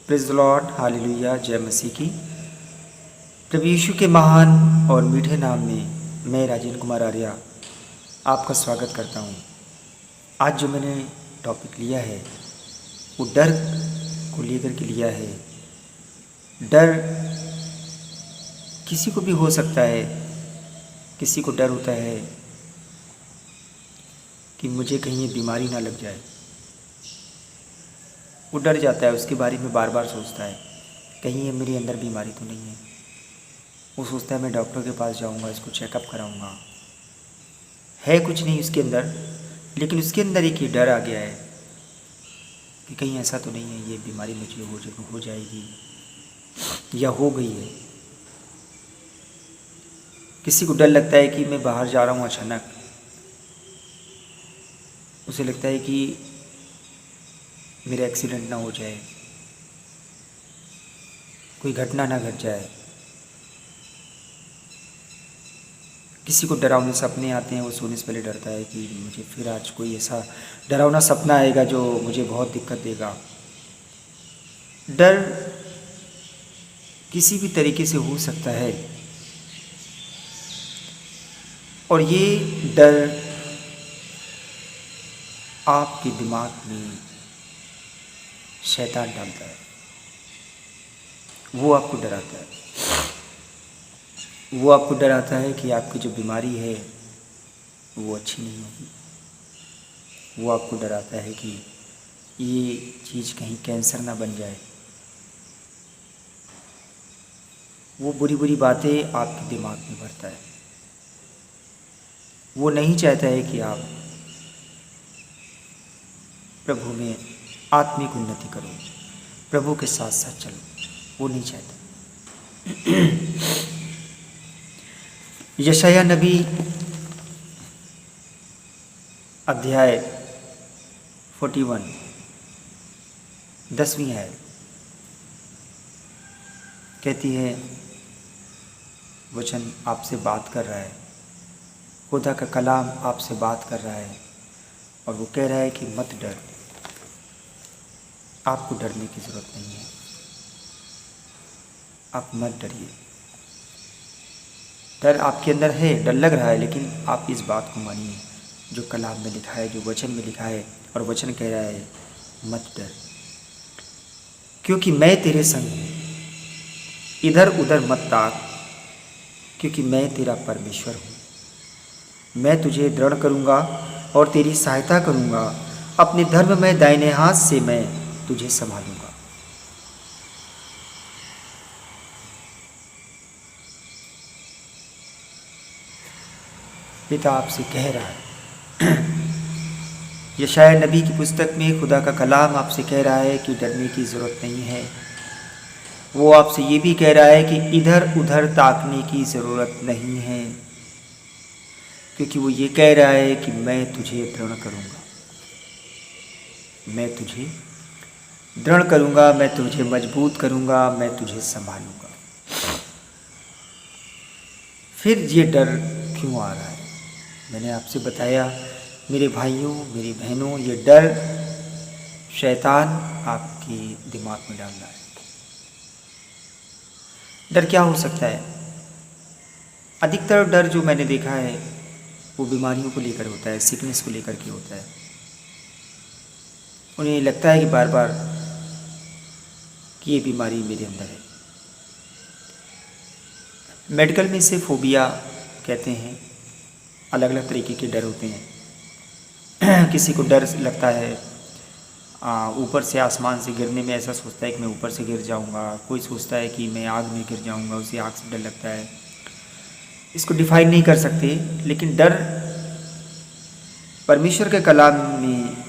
Praise the Lord, hallelujah, जय मसीह की। प्रभु यीशु के महान और मीठे नाम में मैं राजेंद्र कुमार आर्या आपका स्वागत करता हूँ। आज जो मैंने टॉपिक लिया है वो डर को लेकर के लिया है। डर किसी को भी हो सकता है। किसी को डर होता है कि मुझे कहीं ये बीमारी ना लग जाए। वो डर जाता है, उसके बारे में बार बार सोचता है कहीं ये मेरे अंदर बीमारी तो नहीं है। वो सोचता है मैं डॉक्टर के पास जाऊंगा, इसको चेकअप कराऊंगा। है कुछ नहीं उसके अंदर, लेकिन उसके अंदर एक ही डर आ गया है कि कहीं ऐसा तो नहीं है ये बीमारी मुझे हो जाएगी या हो गई है। किसी को डर लगता है कि मैं बाहर जा रहा हूँ, अचानक उसे लगता है कि मेरा एक्सीडेंट ना हो जाए, कोई घटना ना घट जाए। किसी को डरावने सपने आते हैं, वो सोने से पहले डरता है कि मुझे फिर आज कोई ऐसा डरावना सपना आएगा जो मुझे बहुत दिक्कत देगा। डर किसी भी तरीके से हो सकता है और ये डर आपके दिमाग में शैतान डालता है। वो आपको डराता है। वो आपको डराता है कि आपकी जो बीमारी है वो अच्छी नहीं होगी। वो आपको डराता है कि ये चीज़ कहीं कैंसर ना बन जाए। वो बुरी बुरी बातें आपके दिमाग में भरता है। वो नहीं चाहता है कि आप प्रभु में आत्मिक उन्नति करो, प्रभु के साथ साथ चलो। वो नहीं चाहता। यशायाह नबी अध्याय 41 10वीं आयत कहती है, वचन आपसे बात कर रहा है, खुदा का कलाम आपसे बात कर रहा है और वो कह रहा है कि मत डर। आपको डरने की ज़रूरत नहीं है। आप मत डरिए। डर आपके अंदर है, डर लग रहा है, लेकिन आप इस बात को मानिए जो कलाम में लिखा है, जो वचन में लिखा है। और वचन कह रहा है मत डर, क्योंकि मैं तेरे संग हूँ। इधर उधर मत ताक, क्योंकि मैं तेरा परमेश्वर हूँ। मैं तुझे दृढ़ करूँगा और तेरी सहायता करूँगा। अपने धर्म में दाहिने हाथ से मैं तुझे संभालूंगा। पिता आपसे कह रहा है, यशायाह नबी की पुस्तक में खुदा का कलाम आपसे कह रहा है कि डरने की ज़रूरत नहीं है। वो आपसे ये भी कह रहा है कि इधर उधर ताकने की ज़रूरत नहीं है, क्योंकि वो ये कह रहा है कि मैं तुझे दृढ़ करूँगा। मैं तुझे दृढ़ करूँगा, मैं तुझे मजबूत करूँगा, मैं तुझे संभालूँगा। फिर ये डर क्यों आ रहा है? मैंने आपसे बताया मेरे भाइयों, मेरी बहनों, ये डर शैतान आपके दिमाग में डाल रहा है। डर क्या हो सकता है? अधिकतर डर जो मैंने देखा है वो बीमारियों को लेकर होता है, सिकनेस को लेकर के होता है। उन्हें लगता है कि बार बार कि ये बीमारी मेरे अंदर है। मेडिकल में इसे फोबिया कहते हैं। अलग अलग तरीके के डर होते हैं। किसी को डर लगता है ऊपर से आसमान से गिरने में, ऐसा सोचता है कि मैं ऊपर से गिर जाऊंगा। कोई सोचता है कि मैं आग में गिर जाऊंगा, उसे आग से डर लगता है। इसको डिफाइन नहीं कर सकते, लेकिन डर परमेश्वर के कलाम में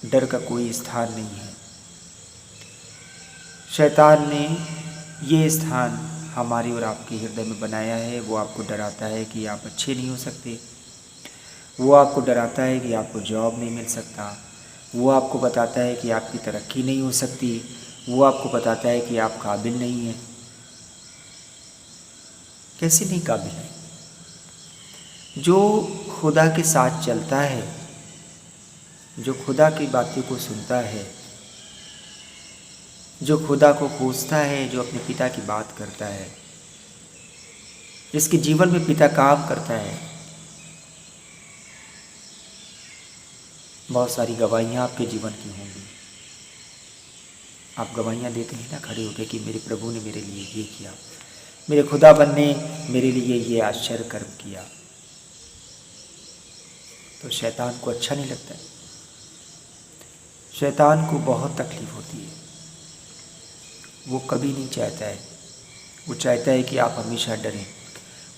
डर का कोई स्थान नहीं है। शैतान ने ये स्थान हमारी और आपके हृदय में बनाया है। वो आपको डराता है कि आप अच्छे नहीं हो सकते। वो आपको डराता है कि आपको जॉब नहीं मिल सकता। वो आपको बताता है कि आपकी तरक्की नहीं हो सकती। वो आपको बताता है कि आप काबिल नहीं हैं। कैसे नहीं काबिल है? जो खुदा के साथ चलता है, जो खुदा की बातों को सुनता है, जो खुदा को खोजता है, जो अपने पिता की बात करता है, जिसके जीवन में पिता काम करता है। बहुत सारी गवाहियाँ आपके जीवन की होंगी। आप गवाहियाँ देते हैं ना खड़े होकर कि मेरे प्रभु ने मेरे लिए ये किया, मेरे खुदाबंद ने मेरे लिए ये आश्चर्य कर्म किया। तो शैतान को अच्छा नहीं लगता है। शैतान को बहुत तकलीफ होती है। वो कभी नहीं चाहता है, वो चाहता है कि आप हमेशा डरें।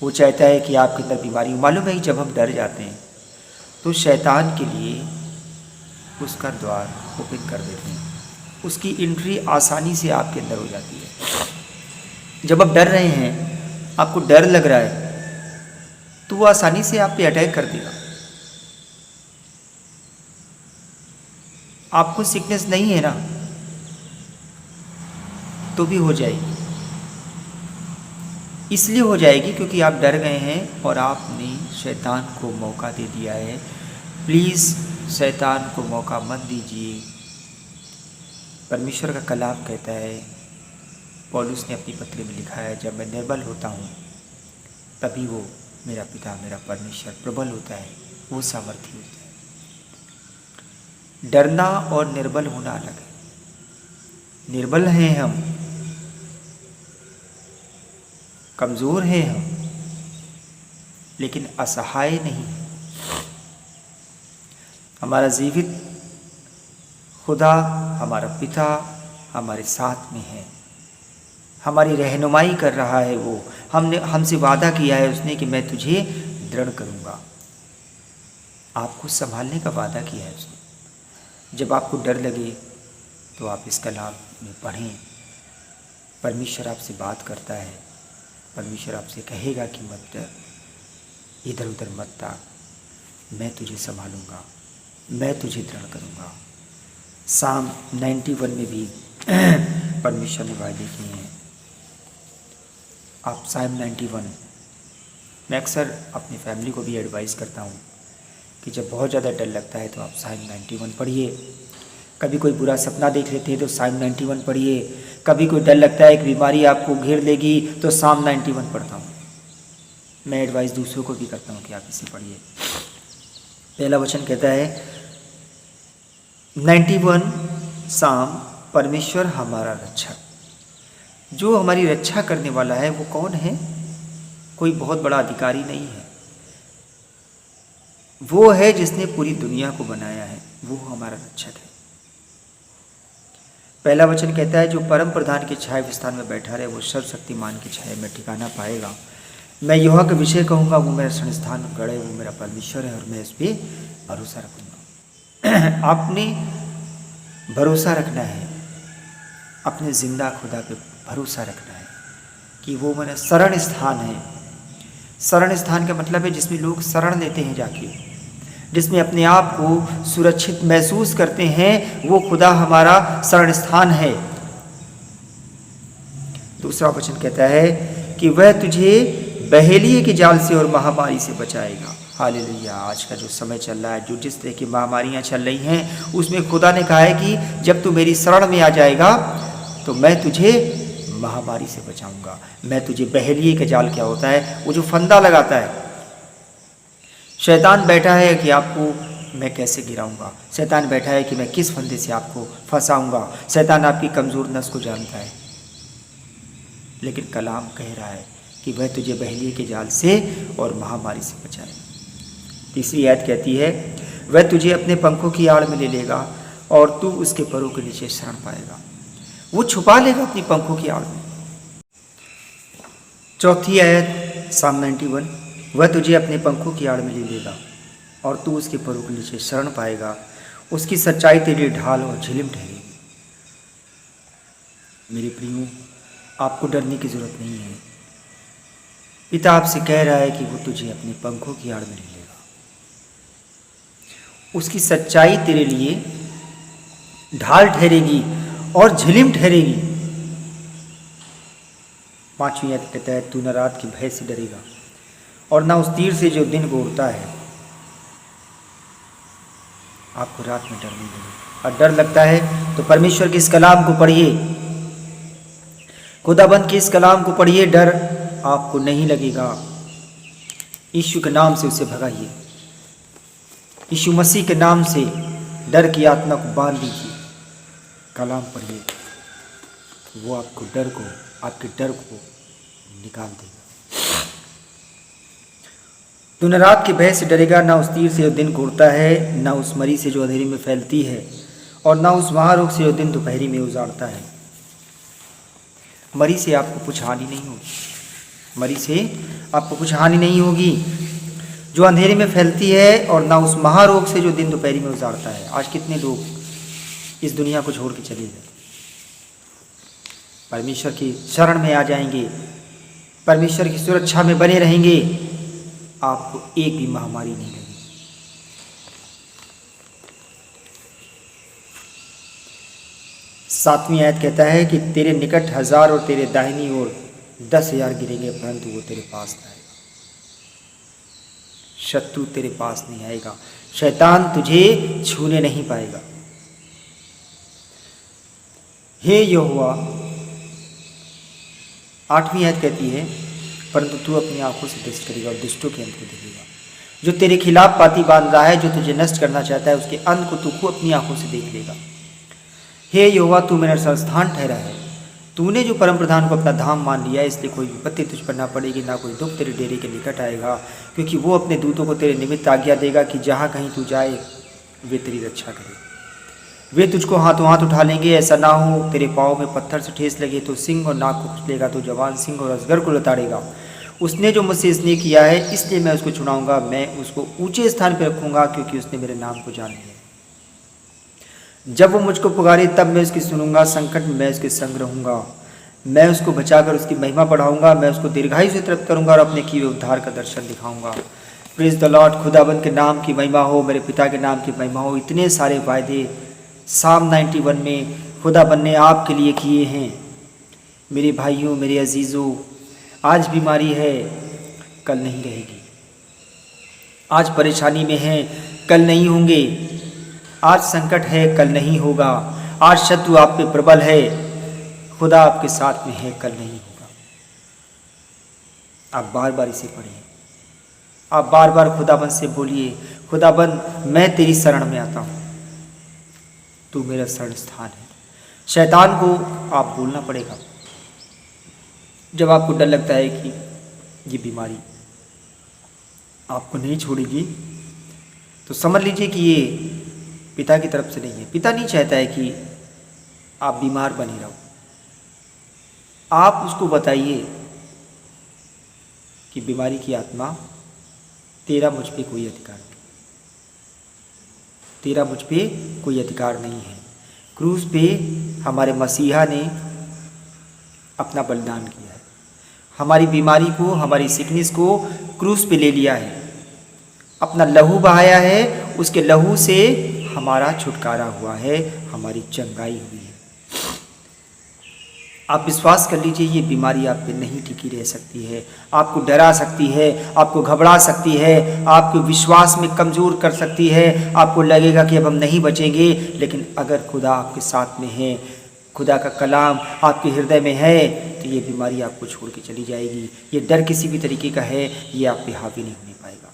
वो चाहता है कि आपके अंदर बीमारी। मालूम है कि जब हम डर जाते हैं तो शैतान के लिए उसका द्वार ओपन कर देते हैं, उसकी एंट्री आसानी से आपके अंदर हो जाती है। जब आप डर रहे हैं, आपको डर लग रहा है, तो वो आसानी से आप पे अटैक कर देगा। आपको सिकनेस नहीं है ना, तो भी हो जाएगी। इसलिए हो जाएगी क्योंकि आप डर गए हैं और आपने शैतान को मौका दे दिया है। प्लीज़ शैतान को मौका मत दीजिए। परमेश्वर का कलाम कहता है, पौलुस ने अपनी पत्री में लिखा है, जब मैं निर्बल होता हूँ तभी वो मेरा पिता, मेरा परमेश्वर प्रबल होता है, वो सामर्थ्य होता है। डरना और निर्बल होना अलग है। निर्बल हैं हम, कमज़ोर हैं हम, लेकिन असहाय नहीं। हमारा जीवित खुदा, हमारा पिता हमारे साथ में है, हमारी रहनुमाई कर रहा है। वो हमसे वादा किया है उसने कि मैं तुझे दृढ़ करूँगा। आपको संभालने का वादा किया है उसने। जब आपको डर लगे तो आप इस कलाम में पढ़ें। परमेश्वर आपसे बात करता है। परमेश्वर आपसे कहेगा कि मत डर, इधर उधर मत ताक, मैं तुझे संभालूंगा, मैं तुझे दृढ़ करूंगा। साम 91 में भी परमेश्वर ने वायदे किए हैं। आप साम 91, मैं अक्सर अपनी फैमिली को भी एडवाइस करता हूँ कि जब बहुत ज़्यादा डर लगता है तो आप साम 91 पढ़िए। कभी कोई बुरा सपना देख लेते हैं तो साम 91 पढ़िए। कभी कोई डर लगता है कि बीमारी आपको घेर लेगी तो साम 91 पढ़ता हूँ। मैं एडवाइस दूसरों को भी करता हूँ कि आप इसे पढ़िए। पहला वचन कहता है 91 साम, परमेश्वर हमारा रक्षक। जो हमारी रक्षा करने वाला है वो कौन है? कोई बहुत बड़ा अधिकारी नहीं है। वो है जिसने पूरी दुनिया को बनाया है, वो हमारा रक्षक है। पहला वचन कहता है, जो परम प्रधान के छाया विस्तार में बैठा रहे वो सर्वशक्तिमान की छाया में ठिकाना पाएगा। मैं यहोवा के विषय कहूँगा, वो मेरा संस्थान गढ़ है, वो मेरा परमेश्वर है और मैं इस पर भरोसा रखूँगा। आपने भरोसा रखना है, अपने जिंदा खुदा पे भरोसा रखना है कि वो मेरा शरण स्थान है। शरण स्थान का मतलब है जिसमें लोग शरण लेते हैं जाके, जिसमें अपने आप को सुरक्षित महसूस करते हैं, वो खुदा हमारा शरण स्थान है। दूसरा वचन कहता है कि वह तुझे बहेलिए के जाल से और महामारी से बचाएगा। हालेलुया। आज का जो समय चल रहा है, जो जिस तरह की महामारियां चल रही हैं, उसमें खुदा ने कहा है कि जब तू मेरी शरण में आ जाएगा तो मैं तुझे महामारी से बचाऊंगा। मैं तुझे बहेलिए का जाल क्या होता है? वो जो फंदा लगाता है। शैतान बैठा है कि आपको मैं कैसे गिराऊंगा। शैतान बैठा है कि मैं किस फंदे से आपको फंसाऊंगा। शैतान आपकी कमज़ोर नस को जानता है, लेकिन कलाम कह रहा है कि वह तुझे बहेलिए के जाल से और महामारी से बचाए। तीसरी आयत कहती है, वह तुझे अपने पंखों की आड़ में ले लेगा और तू उसके परों के नीचे शरण पाएगा। वो छुपा लेगा अपनी पंखों की आड़ में। चौथी आयत साम 91, वह तुझे अपने पंखों की आड़ में ले लेगा और तू उसके परों के नीचे शरण पाएगा। उसकी सच्चाई तेरे लिए ढाल और झिलिम ठहरेगी। मेरे प्रियो, आपको डरने की जरूरत नहीं है। पिता आपसे कह रहा है कि वो तुझे अपने पंखों की आड़ में ले लेगा। उसकी सच्चाई तेरे लिए ढाल ठहरेगी और झिलिम ठहरेगी। पांचवी आयत कहता है, तू न रात की भय से डरेगा और ना उस तीर से जो दिन को उड़ता है। आपको रात में डर नहीं लगेगा। और डर लगता है तो परमेश्वर के इस कलाम को पढ़िए। खुदाबंद के इस कलाम को पढ़िए, डर आपको नहीं लगेगा। यीशु के नाम से उसे भगाइए। यीशु मसीह के नाम से डर की आत्मा को बांध दीजिए। कलाम पढ़िए, वो आपको आपके डर को निकाल देगा। तू न रात के भय से डरेगा, ना उस तीर से जो दिन को उड़ता है, ना उस मरी से जो अंधेरे में फैलती है, और ना उस महारोग से जो दिन दोपहरी में उजाड़ता है। मरी से आपको कुछ हानि नहीं होगी। मरी से आपको कुछ हानि नहीं होगी जो अंधेरे में फैलती है, और ना उस महारोग से जो दिन दोपहरी में उजाड़ता है। आज कितने लोग इस दुनिया को छोड़ के चले गए, परमेश्वर की शरण में आ जाएंगे, परमेश्वर की सुरक्षा में बने रहेंगे, आपको एक भी महामारी नहीं लगेगी। सातवीं आयत कहता है कि तेरे निकट 1000 और तेरे दाहिनी ओर 10,000 गिरेंगे, परंतु वो तेरे पास नहीं आएगा। शत्रु तेरे पास नहीं आएगा, शैतान तुझे छूने नहीं पाएगा। हे यहोवा, 8वीं आयत कहती है, परंतु तू अपनी आंखों से दृष्टि करेगा और दुष्टों के अंत को देखेगा। जो तेरे खिलाफ पाती बांध रहा है, जो तुझे नष्ट करना चाहता है, उसके अंत को तू अपनी आंखों से देख लेगा। हे यहोवा, तू मेरा संस्थान ठहरा है। तूने जो परम प्रधान को अपना धाम मान लिया, इसलिए कोई विपत्ति तुझ पर ना पड़ेगी, ना कोई दुख तेरे डेरे के निकट आएगा, क्योंकि वो अपने दूतों को तेरे निमित्त आज्ञा देगा कि जहाँ कहीं तू जाए वे तेरी रक्षा करें। वे तुझको हाथों हाथ उठा लेंगे, ऐसा ना हो तेरे पाँव में पत्थर से ठेस लगे तो सिंह और नाक को कुचलेगा, तो जवान सिंह और अजगर को लताड़ेगा। उसने जो मुझसे स्नेह किया है, इसलिए मैं उसको छुड़ाऊंगा, मैं उसको ऊंचे स्थान पर रखूंगा, क्योंकि उसने मेरे नाम को जान लिया। जब वो मुझको पुकारे, तब मैं उसकी सुनूंगा, संकट में मैं उसके संग रहूंगा। मैं उसको बचाकर उसकी महिमा बढ़ाऊंगा, मैं उसको दीर्घायु से तृप्त करूंगा और अपने किए उद्धार का दर्शन दिखाऊंगा। Praise the Lord. खुदाबंद के नाम की महिमा हो, मेरे पिता के नाम की महिमा हो। इतने सारे वायदे साम 91 में खुदाबंद ने आपके लिए किए हैं। मेरे भाइयों, मेरे अजीज़ों, आज बीमारी है, कल नहीं रहेगी। आज परेशानी में है, कल नहीं होंगे। आज संकट है, कल नहीं होगा। आज शत्रु आप पे प्रबल है, खुदा आपके साथ में है, कल नहीं होगा। आप बार बार इसे पढ़िए, आप बार बार खुदाबंद से बोलिए, खुदाबंद मैं तेरी शरण में आता हूँ, तू मेरा शरण स्थान है। शैतान को आप बोलना पड़ेगा। जब आपको डर लगता है कि ये बीमारी आपको नहीं छोड़ेगी, तो समझ लीजिए कि ये पिता की तरफ से नहीं है। पिता नहीं चाहता है कि आप बीमार बने रहो। आप उसको बताइए कि बीमारी की आत्मा, तेरा मुझ पे कोई अधिकार नहीं, तेरा मुझ पे कोई अधिकार नहीं है। क्रूस पे हमारे मसीहा ने अपना बलिदान किया है, हमारी बीमारी को, हमारी सिकनेस को क्रूस पे ले लिया है, अपना लहू बहाया है, उसके लहू से हमारा छुटकारा हुआ है, हमारी चंगाई हुई है। आप विश्वास कर लीजिए, ये बीमारी आप पे नहीं टिकी रह सकती है, आपको डरा सकती है, आपको घबरा सकती है, आपको विश्वास में कमज़ोर कर सकती है, आपको लगेगा कि अब हम नहीं बचेंगे। लेकिन अगर खुदा आपके साथ में है, खुदा का कलाम आपके हृदय में है, तो ये बीमारी आपको छोड़ के चली जाएगी। ये डर किसी भी तरीके का है, ये आप पे हावी नहीं होने पाएगा,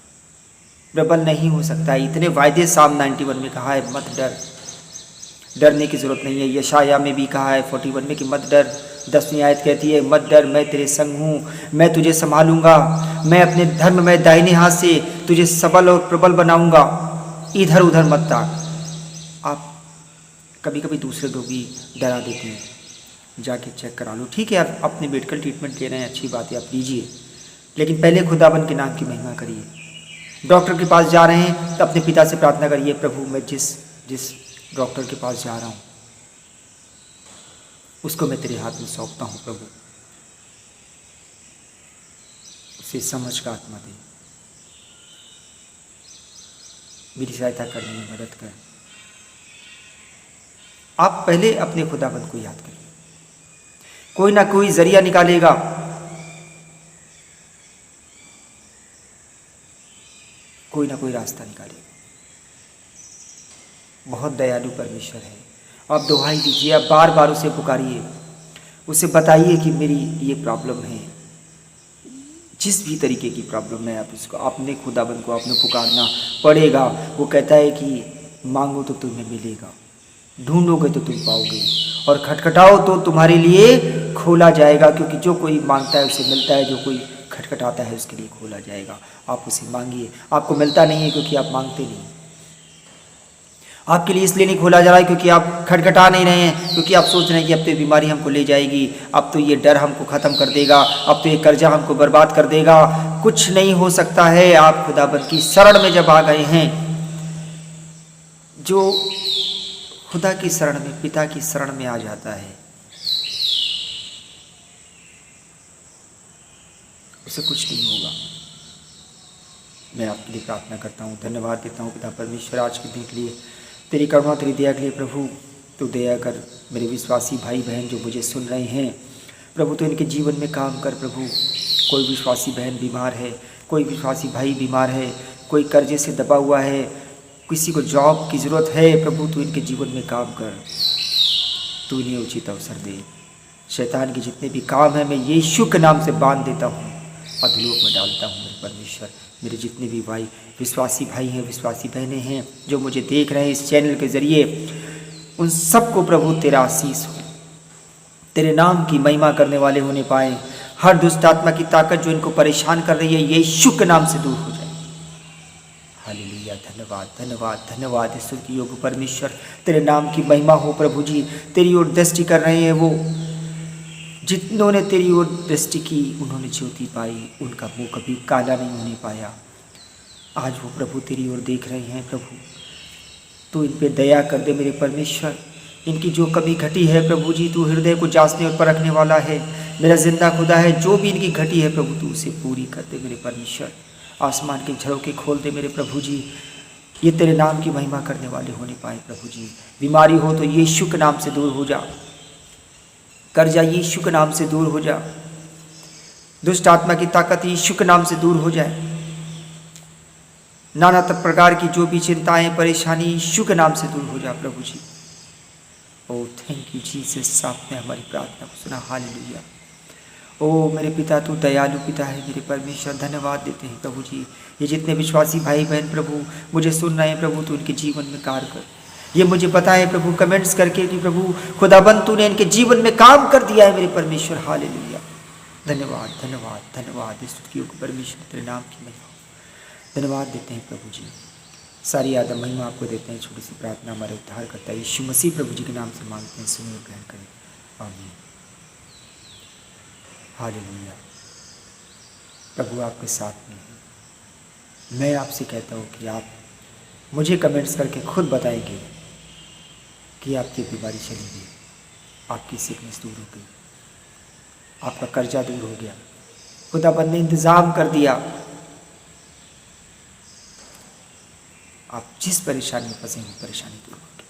प्रबल नहीं हो सकता। इतने वायदे साम 91 में कहा है, मत डर, डरने की ज़रूरत नहीं है। यशाया में भी कहा है 41 में कि मत डर। 10वीं आयत कहती है, मत डर, मैं तेरे संग हूँ, मैं तुझे संभालूंगा, मैं अपने धर्म में दाहिने हाथ से तुझे सबल और प्रबल बनाऊंगा, इधर उधर मत ताक। आप कभी कभी दूसरे लोग भी डरा देते हैं, जाके चेक करा लो। ठीक है, आप अपने मेडिकल ट्रीटमेंट ले रहे हैं, अच्छी बात है, आप लीजिए, लेकिन पहले खुदाबंद के नाम की महिमा करिए। डॉक्टर के पास जा रहे हैं तो अपने पिता से प्रार्थना करिए, प्रभु मैं जिस डॉक्टर के पास जा रहा हूँ उसको मैं तेरे हाथ में सौंपता हूँ, प्रभु उसे समझ का आत्मा दे, मेरी सहायता करने में मदद कर। आप पहले अपने खुदाबंद को याद करिए, कोई ना कोई जरिया निकालेगा। कोई ना कोई रास्ता निकालेगा। बहुत दयालु परमेश्वर है। आप दुहाई दीजिए, आप बार बार उसे पुकारिए, उसे बताइए कि मेरी ये प्रॉब्लम है, जिस भी तरीके की प्रॉब्लम है आप उसको अपने खुदाबंद को आपने पुकारना पड़ेगा। वो कहता है कि मांगो तो तुम्हें मिलेगा, ढूंढोगे तो तुम पाओगे, और खटखटाओ तो तुम्हारे लिए खोला जाएगा। क्योंकि जो कोई मांगता है उसे मिलता है, जो कोई खटखटाता है उसके लिए खोला जाएगा। आप उसे मांगिए। आपको मिलता नहीं है क्योंकि आप मांगते नहीं, आपके लिए इसलिए नहीं खोला जा रहा है क्योंकि आप खटखटा नहीं रहे हैं, क्योंकि आप सोच रहे हैं कि अब तो ये बीमारी हमको ले जाएगी, अब तो ये डर हमको ख़त्म कर देगा, अब तो ये कर्जा हमको बर्बाद कर देगा। कुछ नहीं हो सकता है। आप खुदाबंद की शरण में जब आ गए हैं, जो खुदा की शरण में, पिता की शरण में आ जाता है, उसे कुछ नहीं होगा। मैं आपके लिए प्रार्थना करता हूँ, धन्यवाद देता हूँ पिता परमेश्वर आज के दिन के लिए, तेरी करुणा तेरी दया के लिए। प्रभु तू दया कर मेरे विश्वासी भाई बहन जो मुझे सुन रहे हैं, प्रभु तो इनके जीवन में काम कर। प्रभु कोई विश्वासी बहन बीमार है, कोई विश्वासी भाई बीमार है, कोई कर्जे से दबा हुआ है, किसी को जॉब की ज़रूरत है, प्रभु तू इनके जीवन में काम कर, तू इन्हें उचित अवसर दे। शैतान के जितने भी काम हैं मैं यीशु के नाम से बांध देता हूँ, अधोलोक में डालता हूँ। मेरे परमेश्वर, मेरे जितने भी भाई विश्वासी भाई हैं, विश्वासी बहनें हैं जो मुझे देख रहे हैं इस चैनल के ज़रिए, उन सबको प्रभु तेरा आशीष हो, तेरे नाम की महिमा करने वाले होने पाए। हर दुष्ट आत्मा की ताकत जो इनको परेशान कर रही है यीशु के नाम से दूर हो जाए। हालेलुया, धन्यवाद धन्यवाद धन्यवाद स्तुति योग्य परमेश्वर, तेरे नाम की महिमा हो। प्रभु जी तेरी ओर दृष्टि कर रहे हैं वो, जितनों तेरी ओर दृष्टि की उन्होंने ज्योति पाई, उनका मुंह कभी काला नहीं होने पाया। आज वो प्रभु तेरी ओर देख रहे हैं। प्रभु तू इन पे दया कर दे मेरे परमेश्वर, इनकी जो कमी घटी है प्रभु जी, तू हृदय को जांचने और परखने वाला है, मेरा जिंदा खुदा है। जो भी इनकी घटी है प्रभु तू उसे पूरी कर दे मेरे परमेश्वर। आसमान के झरोखे खोल दे मेरे प्रभु जी, ये तेरे नाम की महिमा करने वाले होने पाए। प्रभु जी बीमारी हो तो यीशु के नाम से दूर हो जा, कर्जा यीशु के नाम से दूर हो जा, दुष्ट आत्मा की ताकत यीशु के नाम से दूर हो जाए, नाना प्रकार की जो भी चिंताएं परेशानी यीशु के नाम से दूर हो जा। प्रभु जी ओ थैंक यू जीसस, आपने हमारी प्रार्थना को सुना। हालेलुया। ओ मेरे पिता तू दयालु पिता है मेरे परमेश्वर, धन्यवाद देते हैं प्रभु जी। ये जितने विश्वासी भाई बहन प्रभु मुझे सुन रहे हैं प्रभु, तू उनके जीवन में कार्य कर। ये मुझे पता है प्रभु कमेंट्स करके कि प्रभु खुदाबंद तूने इनके जीवन में काम कर दिया है मेरे परमेश्वर। हालेलुया, धन्यवाद धन्यवाद धन्यवाद स्तुति योग्य परमेश्वर, तेरे नाम की महिमा धन्यवाद देते हैं प्रभु जी। सारी आदम महिमा आपको देते हैं। छोटी सी प्रार्थना हमारे उद्धार करता है यीशु मसीह प्रभु जी के नाम से मांगते हैं, सुनिए ग्रहण करें, आमीन। हालेलुया। प्रभु आपके साथ में है। मैं आपसे कहता हूँ कि आप मुझे कमेंट्स करके खुद बताएंगे कि आपकी बीमारी चली गई, आपकी सिकनेस दूर हो गई, आपका कर्जा दूर हो गया, खुदाबंद ने इंतज़ाम कर दिया। आप जिस परेशानी में फंसे हैं परेशानी दूर हो गई।